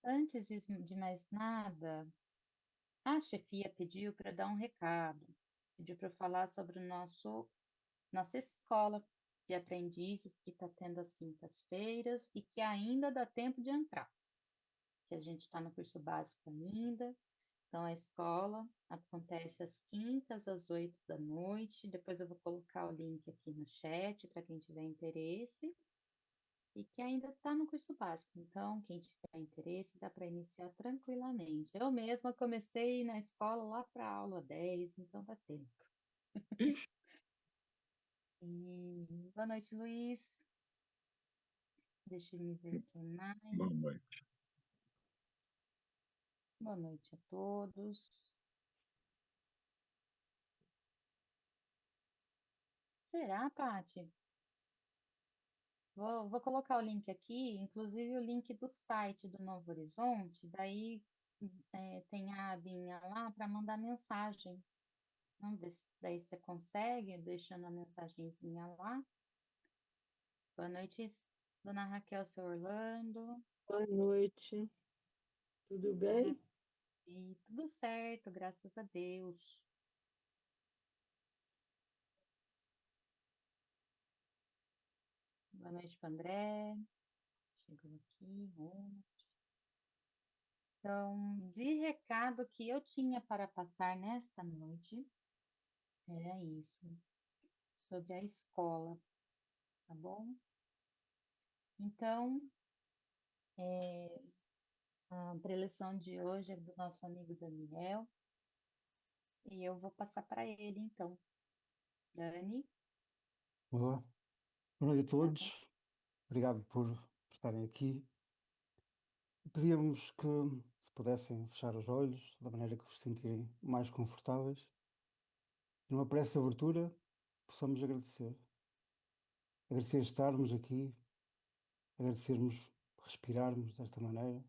Antes de mais nada, a chefia pediu para dar um recado. Pediu para eu falar sobre o nossa escola de aprendizes que está tendo às quintas-feiras e que ainda dá tempo de entrar, que a gente está no curso básico ainda. Então, a escola acontece às quintas, às 8 da noite. Depois eu vou colocar o link aqui no chat para quem tiver interesse. E que ainda está no curso básico. Então, quem tiver interesse, dá para iniciar tranquilamente. Eu mesma comecei na escola lá para a aula 10, então dá tempo. E boa noite, Luiz. Deixa eu me ver quem Boa noite. mais. Boa noite a todos. Será, Pati? Vou colocar o link aqui, inclusive o link do site do Novo Horizonte. Daí tem a abinha lá para mandar mensagem. Não, daí você consegue, deixando a mensagenzinha lá. Boa noite, dona Raquel, seu Orlando. Boa noite, tudo bem? E tudo certo, graças a Deus. Boa noite para André. Chegou aqui. Então, de recado que eu tinha para passar nesta noite, era isso, sobre a escola, tá bom? Então, a preleção de hoje é do nosso amigo Daniel, e eu vou passar para ele, então. Dani, Olá, boa noite a tá bom? todos. Obrigado por estarem aqui. Pedíamos que, se pudessem, fechar os olhos, da maneira que vos sentirem mais confortáveis. E numa pressa abertura, possamos agradecer. Agradecer estarmos aqui, agradecermos respirarmos desta maneira,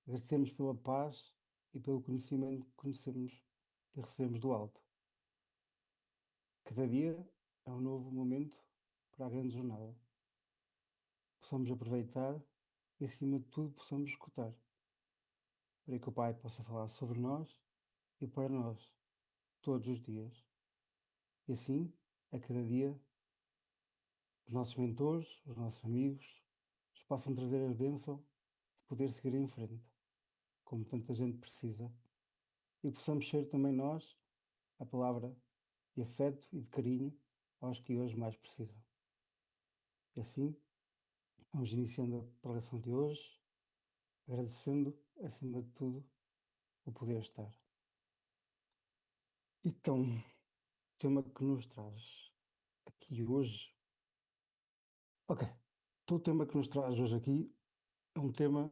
agradecermos pela paz e pelo conhecimento que conhecemos e recebemos do alto. Cada dia é um novo momento para a grande jornada. Possamos aproveitar e, acima de tudo, possamos escutar, para que o Pai possa falar sobre nós e para nós, todos os dias. E assim, a cada dia, os nossos mentores, os nossos amigos, nos possam trazer a bênção de poder seguir em frente, como tanta gente precisa, e possamos ser também nós a palavra de afeto e de carinho aos que hoje mais precisam. E assim, vamos iniciando a preleção de hoje, agradecendo, acima de tudo, o poder estar. Então, o tema que nos traz aqui hoje. Ok. Então, o tema que nos traz hoje aqui é um tema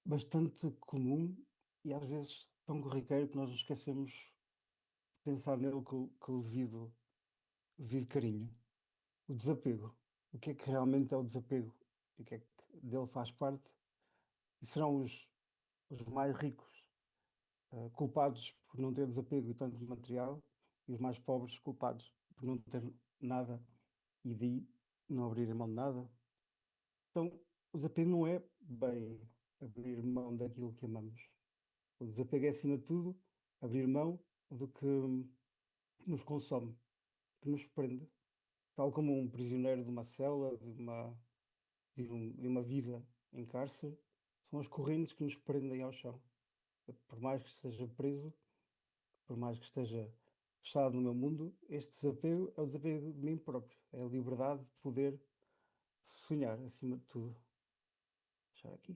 bastante comum e às vezes tão corriqueiro que nós nos esquecemos de pensar nele com o devido carinho. O desapego. O que é que realmente é o desapego? E o que é que dele faz parte? E serão os mais ricos, culpados por não ter desapego e tanto material, e os mais pobres culpados por não ter nada e daí não abrirem mão de nada? Então, o desapego não é bem abrir mão daquilo que amamos. O desapego é, acima de tudo, abrir mão do que nos consome, que nos prende. Tal como um prisioneiro de uma cela, de uma vida em cárcere, são as correntes que nos prendem ao chão. Por mais que esteja preso, por mais que esteja fechado no meu mundo, este desapego é o desapego de mim próprio. É a liberdade de poder sonhar, acima de tudo. Deixar aqui.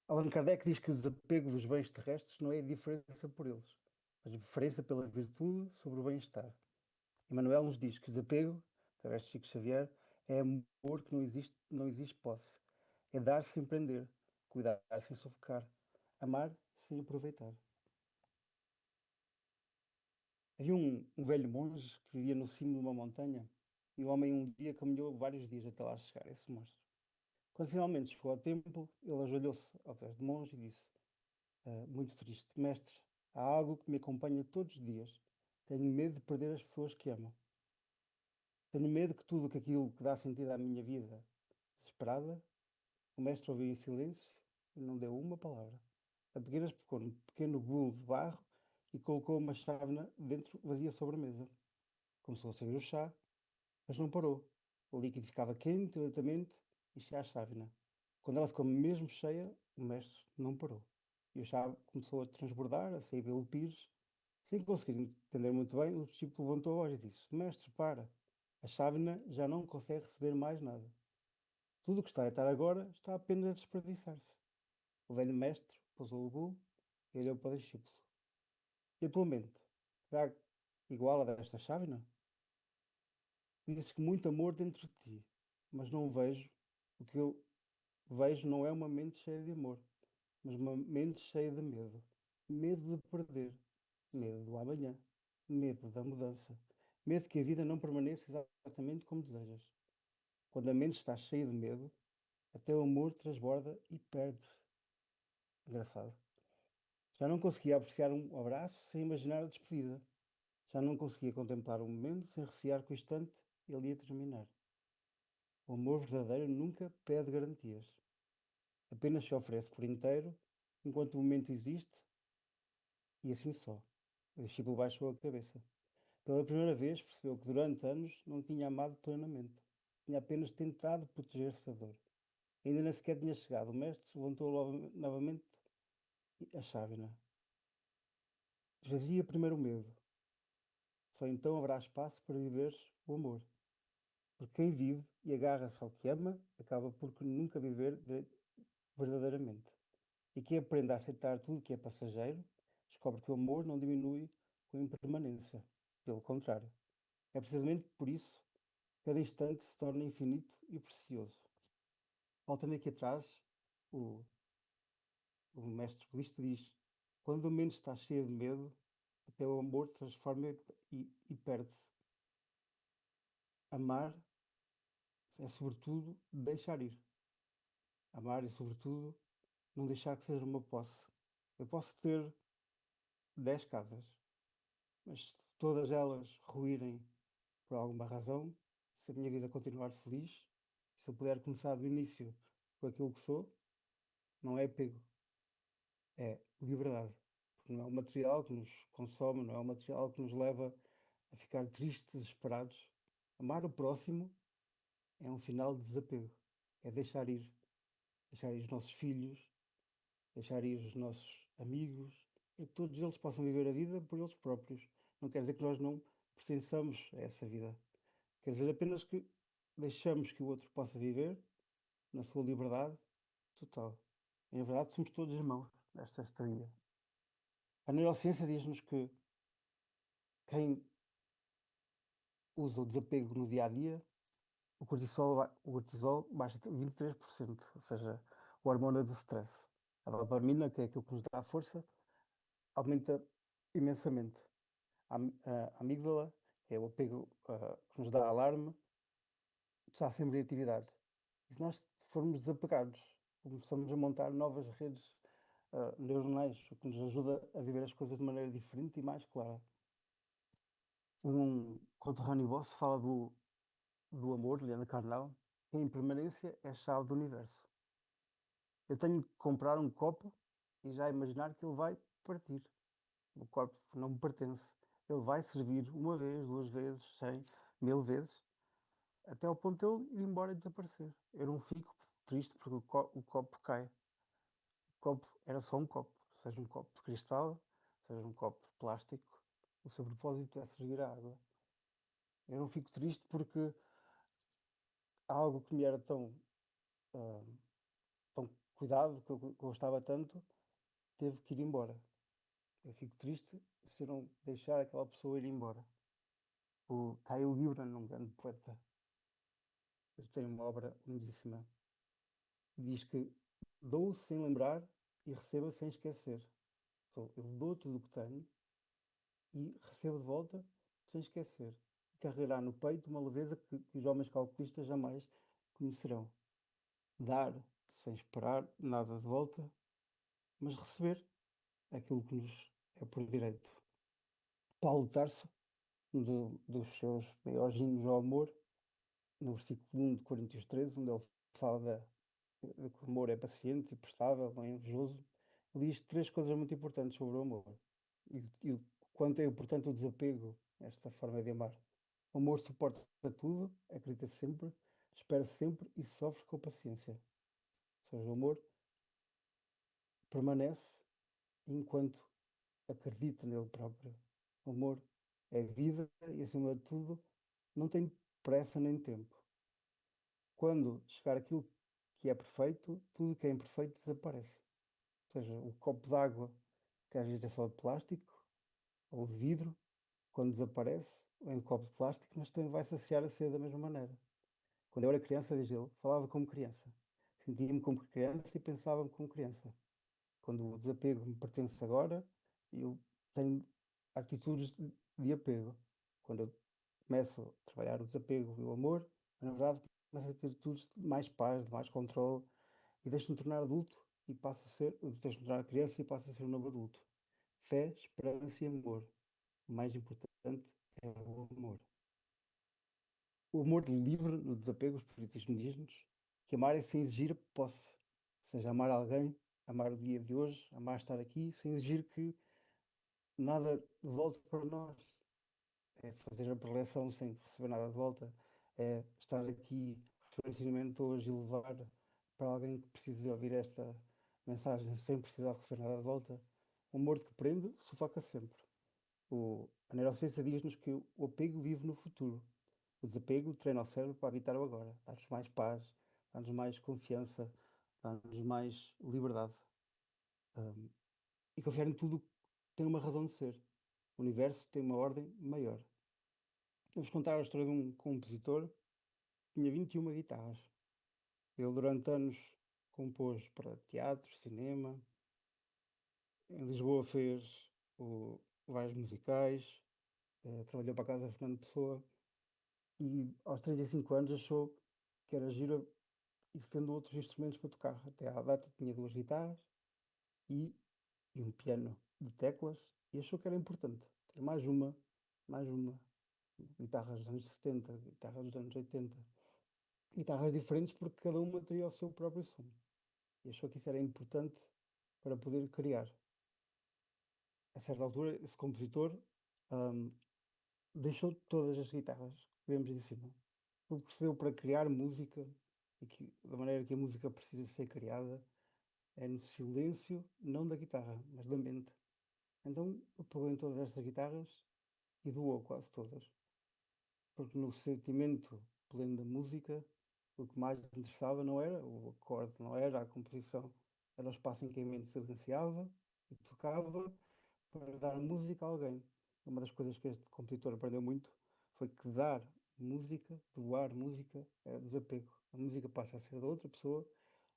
Allan Kardec diz que o desapego dos bens terrestres não é a diferença por eles, mas a diferença pela virtude sobre o bem-estar. Emmanuel nos diz que o desapego, através de Chico Xavier, é amor que não existe posse. É dar sem prender, cuidar sem sufocar, amar sem aproveitar. Havia um velho monge que vivia no cimo de uma montanha e o homem um dia caminhou vários dias até lá chegar, esse monstro. Quando finalmente chegou ao templo, ele ajoelhou-se ao pé do monge e disse: muito triste. Mestre, há algo que me acompanha todos os dias. Tenho medo de perder as pessoas que amo. Tenho medo que tudo aquilo que dá sentido à minha vida desesperada, o mestre ouviu em silêncio e não deu uma palavra. Apenas pegou num pequeno bolo de barro e colocou uma chávena dentro vazia sobre a mesa. Começou a servir o chá, mas não parou. O líquido ficava quente lentamente e enchia a chávena. Quando ela ficou mesmo cheia, o mestre não parou. E o chá começou a transbordar, a sair pelo pires. Sem conseguir entender muito bem, o discípulo levantou a voz e disse: Mestre, para! A chávena já não consegue receber mais nada. Tudo o que está a estar agora está apenas a desperdiçar-se. O velho mestre pousou o bolo e olhou para o discípulo. E atualmente, será igual a desta chávena? Dizes que muito amor dentro de ti, mas não vejo. O que eu vejo não é uma mente cheia de amor, mas uma mente cheia de medo. Medo de perder, medo do amanhã, medo da mudança, medo que a vida não permaneça exatamente como desejas. Quando a mente está cheia de medo, até o amor transborda e perde-se. Engraçado. Já não conseguia apreciar um abraço sem imaginar a despedida. Já não conseguia contemplar um momento sem recear que o instante ele ia terminar. O amor verdadeiro nunca pede garantias. Apenas se oferece por inteiro enquanto o momento existe e assim só. O discípulo baixou a cabeça. Pela primeira vez percebeu que durante anos não tinha amado plenamente. Tinha apenas tentado proteger-se da dor. Ainda nem sequer tinha chegado. O mestre levantou novamente a chávena. Esvazia primeiro o medo. Só então haverá espaço para viveres o amor. Porque quem vive e agarra-se ao que ama acaba por nunca viver verdadeiramente. E quem aprende a aceitar tudo que é passageiro descobre que o amor não diminui com impermanência. Pelo contrário. É precisamente por isso que cada instante se torna infinito e precioso. Voltando aqui atrás, o, o mestre budista diz: quando a mente está cheia de medo, até o amor se transforma e perde-se. Amar é, sobretudo, deixar ir. Amar é, sobretudo, não deixar que seja uma posse. Eu posso ter 10 casas, mas se todas elas ruírem por alguma razão, se a minha vida continuar feliz, se eu puder começar do início com aquilo que sou, não é apego, é liberdade. Porque não é o material que nos consome, não é o material que nos leva a ficar tristes, desesperados. Amar o próximo é um sinal de desapego, é deixar ir os nossos filhos, deixar ir os nossos amigos, e que todos eles possam viver a vida por eles próprios. Não quer dizer que nós não pertençamos a essa vida. Quer dizer apenas que deixamos que o outro possa viver na sua liberdade total. E, na verdade, somos todos irmãos nesta história. A neurociência diz-nos que quem usa o desapego no dia a dia, o cortisol baixa 23%, ou seja, o hormônio do stress. A dopamina, que é aquilo que nos dá a força, aumenta imensamente. A amígdala, que é o apego, que nos dá alarme, está sempre em atividade. E se nós formos desapegados, começamos a montar novas redes, neuronais, o que nos ajuda a viver as coisas de maneira diferente e mais clara. Um conterrâneo vosso fala do amor, Leandro Carnal, que em permanência é a chave do universo. Eu tenho que comprar um copo e já imaginar que ele vai partir. O copo não me pertence. Ele vai servir uma vez, duas vezes, 100, 1000 vezes, até ao ponto de ele ir embora e desaparecer. Eu não fico triste porque o copo cai. O copo era só um copo, seja um copo de cristal, seja um copo de plástico. O seu propósito é servir a água. Eu não fico triste porque algo que me era ah, tão cuidado, que eu gostava tanto, teve que ir embora. Eu fico triste se eu não deixar aquela pessoa ir embora. O Caio Gibran, um grande poeta, ele tem uma obra lindíssima, diz que dou sem lembrar e recebo sem esquecer. Então, eu dou tudo o que tenho e recebo de volta sem esquecer. Carregará no peito uma leveza que os homens calculistas jamais conhecerão. Dar sem esperar nada de volta, mas receber aquilo que nos é por direito. Paulo de Tarso, dos seus maiores hinos ao amor, no versículo 1 de Coríntios 13, onde ele fala que o amor é paciente e prestável, não é invejoso. Ele diz três coisas muito importantes sobre o amor e o quanto é importante o desapego, esta forma de amar. O amor suporta tudo, acredita sempre, espera sempre e sofre com paciência. Ou seja, o amor permanece enquanto acredita nele próprio. O amor é vida e, acima de tudo, não tem pressa nem tempo. Quando chegar aquilo que é perfeito, tudo que é imperfeito desaparece. Ou seja, o copo d'água, que às vezes é só de plástico ou de vidro, quando desaparece, vem um copo de plástico, mas também vai saciar a sede da mesma maneira. Quando eu era criança, diz ele, falava como criança. Sentia-me como criança e pensava-me como criança. Quando o desapego me pertence agora, eu tenho atitudes de apego. Quando eu começo a trabalhar o desapego e o amor, na verdade, começo a ter atitudes de mais paz, de mais controle, e deixo-me tornar adulto e passo a ser, deixo-me tornar criança e passo a ser um novo adulto. Fé, esperança e amor. O mais importante é o amor. O amor livre no desapego, os espiritismo diz-nos que amar é sem exigir posse. Ou seja, amar alguém, amar o dia de hoje, amar estar aqui, sem exigir que nada volte para nós. É fazer a preleção sem receber nada de volta. É estar aqui, receber ensinamento hoje e levar para alguém que precise ouvir esta mensagem sem precisar receber nada de volta. O amor que prende sufoca sempre. A neurociência diz-nos que o apego vive no futuro. O desapego treina o cérebro para habitar o agora. Dá-nos mais paz, dá-nos mais confiança, dá-nos mais liberdade. Um, e confiar em tudo tem uma razão de ser. O universo tem uma ordem maior. Vou-vos contar a história de um compositor que tinha 21 guitarras. Ele, durante anos, compôs para teatro, cinema. Em Lisboa fez vários musicais. Trabalhou para a Casa Fernando Pessoa. E aos 35 anos achou que era giro ir tendo outros instrumentos para tocar. Até à data tinha duas guitarras e, e um piano de teclas e achou que era importante ter mais uma. Guitarras dos anos 70, guitarras dos anos 80, guitarras diferentes porque cada uma teria o seu próprio som. E achou que isso era importante para poder criar. A certa altura, esse compositor, ahm, deixou todas as guitarras que vemos em cima. Ele percebeu para criar música, e que, da maneira que a música precisa ser criada, é no silêncio, não da guitarra, mas da mente. Então ele pegou em todas estas guitarras e doou quase todas. Porque no sentimento pleno da música, o que mais lhe interessava não era o acorde, não era a composição, era o espaço em que a mente silenciava e tocava para dar música a alguém. Uma das coisas que este compositor aprendeu muito foi que dar música, doar música, é desapego. A música passa a ser da outra pessoa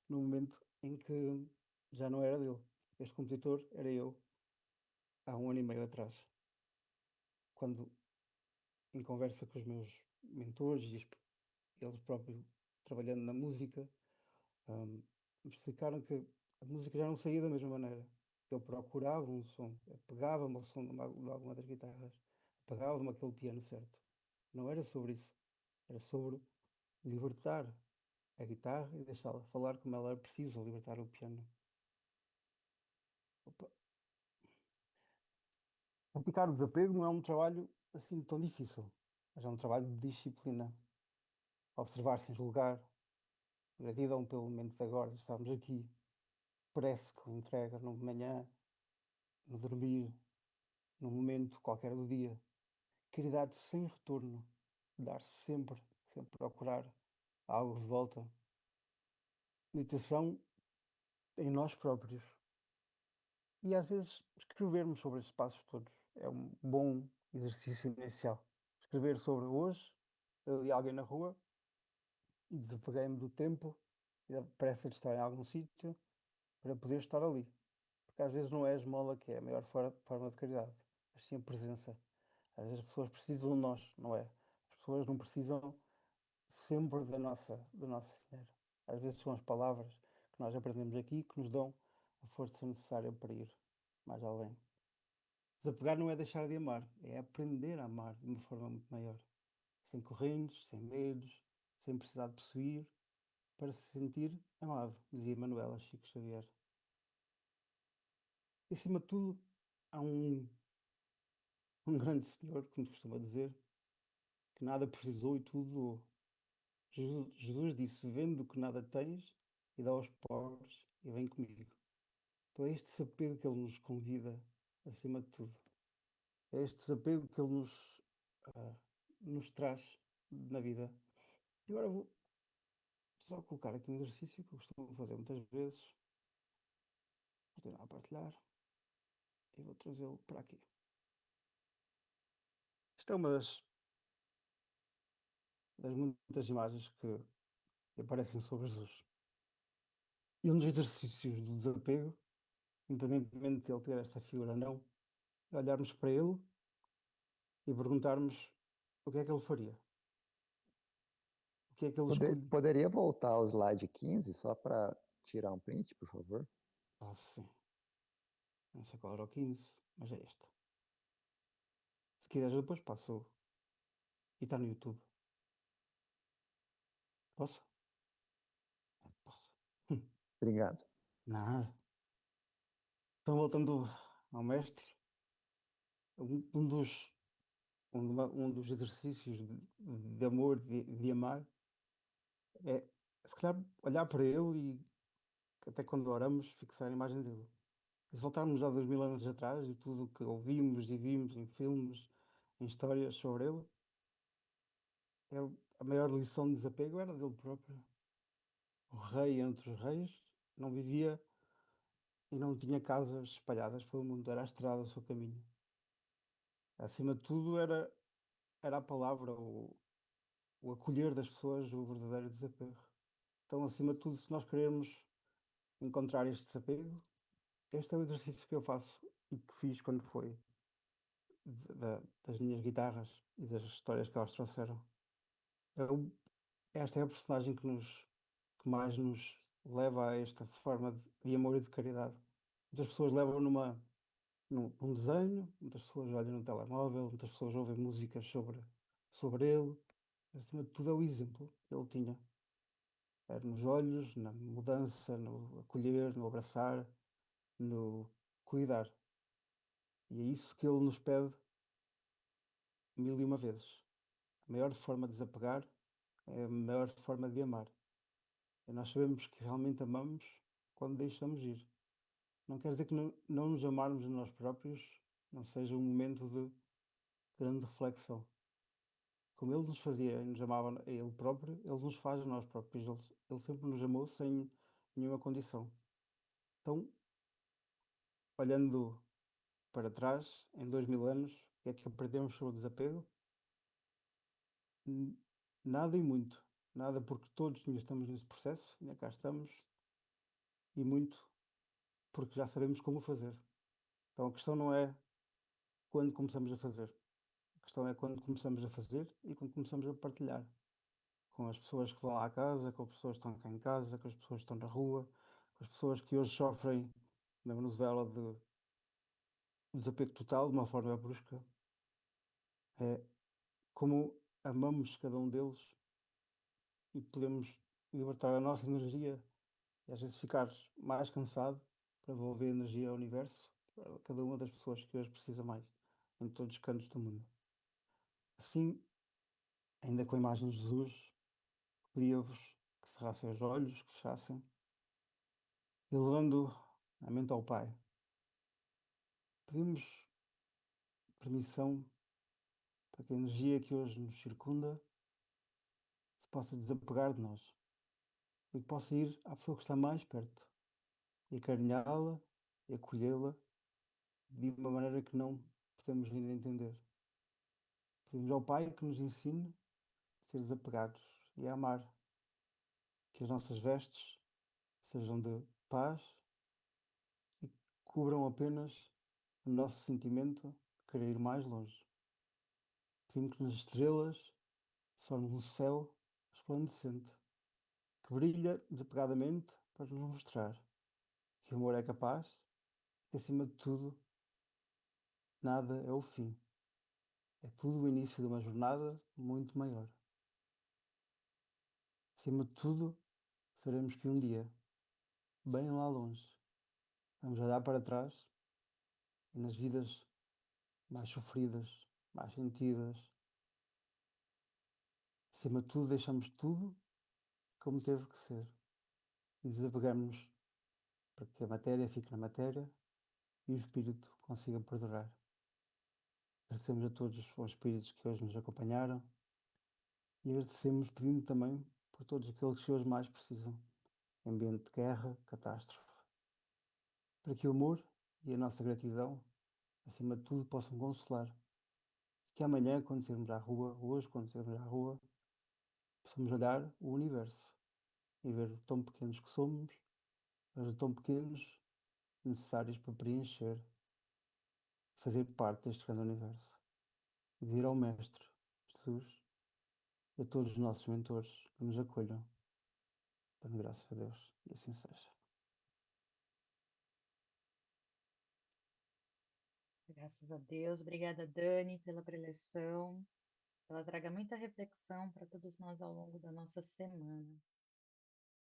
no momento em que já não era dele. Este compositor era eu há um ano e meio atrás, quando em conversa com os meus mentores e eles próprios trabalhando na música, me explicaram que a música já não saía da mesma maneira. Eu procurava um som, eu pegava-me ao som de alguma das guitarras, pegava-me aquele piano certo. Não era sobre isso, era sobre libertar a guitarra e deixá-la falar como ela precisa libertar o piano. Opa, praticar o desapego não é um trabalho assim tão difícil, mas é um trabalho de disciplina. Observar sem julgar, gratidão pelo momento de agora, de estarmos aqui, prece com entrega no manhã, no dormir, num momento qualquer do dia. Caridade sem retorno, dar sempre, sempre procurar algo de volta. Meditação em nós próprios. E às vezes escrevermos sobre estes passos todos é um bom exercício inicial. Escrever sobre hoje, eu li alguém na rua, desapeguei-me do tempo e da pressa de estar em algum sítio para poder estar ali. Porque às vezes não é a esmola que é a melhor forma de caridade, mas sim a presença. Às vezes as pessoas precisam de nós, não é? As pessoas não precisam sempre do nosso dinheiro. Às vezes são as palavras que nós aprendemos aqui que nos dão a força necessária para ir mais além. Desapegar não é deixar de amar, é aprender a amar de uma forma muito maior. Sem correntes, sem medos, sem precisar de possuir. para se sentir amado, dizia Manuela Chico Xavier. E, acima de tudo, há um grande senhor, como se costuma dizer, que nada precisou e tudo doou. Jesus disse: Vende o que nada tens e dá aos pobres e vem comigo. Então é este desapego que ele nos convida, acima de tudo. É este desapego que ele ah, nos traz na vida. E agora vou só colocar aqui um exercício que eu costumo fazer muitas vezes. Vou continuar a partilhar e vou trazê-lo para aqui. Esta é uma das muitas imagens que aparecem sobre Jesus. E um dos exercícios do desapego, independentemente de ele ter esta figura ou não, é olharmos para ele e perguntarmos o que é que ele faria, o que é que ele escolhe. Poderia voltar ao slide 15 só para tirar um print, por favor? Ah, sim, não sei qual era o 15, mas é este. Se quiseres, depois passo e está no YouTube. Posso? Posso. Obrigado. Nada. Então, voltando ao mestre, um dos, um dos exercícios de amor, de amar, é se calhar olhar para ele e até quando oramos, fixar a imagem dele. E se voltarmos já 2000 anos atrás e tudo o que ouvimos e vimos em filmes, em histórias sobre ele, é a maior lição de desapego era dele próprio. O rei entre os reis não vivia e não tinha casas espalhadas pelo mundo, era a estrada o seu caminho. Acima de tudo, era a palavra, o acolher das pessoas, o verdadeiro desapego. Então, acima de tudo, se nós queremos encontrar este desapego, este é o exercício que eu faço e que fiz quando foi das minhas guitarras e das histórias que elas trouxeram. Eu- Esta é a personagem que mais nos leva a esta forma de amor e de caridade. Muitas pessoas levam num desenho, muitas pessoas olham no telemóvel, muitas pessoas ouvem músicas sobre ele. Acima de tudo é o exemplo que ele tinha. Era nos olhos, na mudança, no acolher, no abraçar, no cuidar. E é isso que ele nos pede mil e uma vezes. A maior forma de desapegar é a maior forma de amar. E nós sabemos que realmente amamos quando deixamos ir. Não quer dizer que não nos amarmos a nós próprios não seja um momento de grande reflexão. Como ele nos fazia e nos amava a ele próprio, ele nos faz a nós próprios. Ele sempre nos amou sem nenhuma condição. Então, olhando para trás, em 2000 anos, o que é que aprendemos sobre o desapego? N- Nada e muito. Nada porque todos ainda estamos nesse processo, ainda cá estamos, e muito porque já sabemos como fazer. Então a questão não é quando começamos a fazer. A questão é quando começamos a fazer e quando começamos a partilhar com as pessoas que vão lá à casa, com as pessoas que estão cá em casa, com as pessoas que estão na rua, com as pessoas que hoje sofrem na Venezuela de desapego total, de uma forma brusca. É como amamos cada um deles e podemos libertar a nossa energia e às vezes ficar mais cansado para devolver energia ao universo, para cada uma das pessoas que hoje precisa mais, em todos os cantos do mundo. Assim, ainda com a imagem de Jesus, pedia-vos que cerrassem os olhos, que fechassem, e levando a mente ao Pai, pedimos permissão para que a energia que hoje nos circunda se possa desapegar de nós e que possa ir à pessoa que está mais perto e acarinhá-la e acolhê-la de uma maneira que não podemos ainda entender. Pedimos ao Pai que nos ensine a ser desapegados e a amar, que as nossas vestes sejam de paz e cubram apenas o nosso sentimento de querer ir mais longe. Pedimos que nas estrelas se forme um céu resplandecente, que brilha desapegadamente para nos mostrar que o amor é capaz, que acima de tudo, nada é o fim. É tudo o início de uma jornada muito maior. Acima de tudo, sabemos que um dia, bem lá longe, vamos olhar para trás e nas vidas mais sofridas, mais sentidas, acima de tudo, deixamos tudo como teve que ser e desapegamos para que a matéria fique na matéria e o espírito consiga perdurar. Agradecemos a todos os bons espíritos que hoje nos acompanharam e agradecemos pedindo também por todos aqueles que hoje mais precisam, em ambiente de guerra, catástrofe, para que o amor e a nossa gratidão, acima de tudo, possam consolar. Que amanhã, quando sairmos à rua, hoje, quando sairmos à rua, possamos olhar o universo e ver o tão pequenos que somos, mas o tão pequenos necessários para preencher, fazer parte deste grande universo. E pedir ao Mestre, Jesus, e a todos os nossos mentores que nos acolham, dando graças a Deus, e assim seja. Graças a Deus. Obrigada, Dani, pela preleção. Ela traga muita reflexão para todos nós ao longo da nossa semana.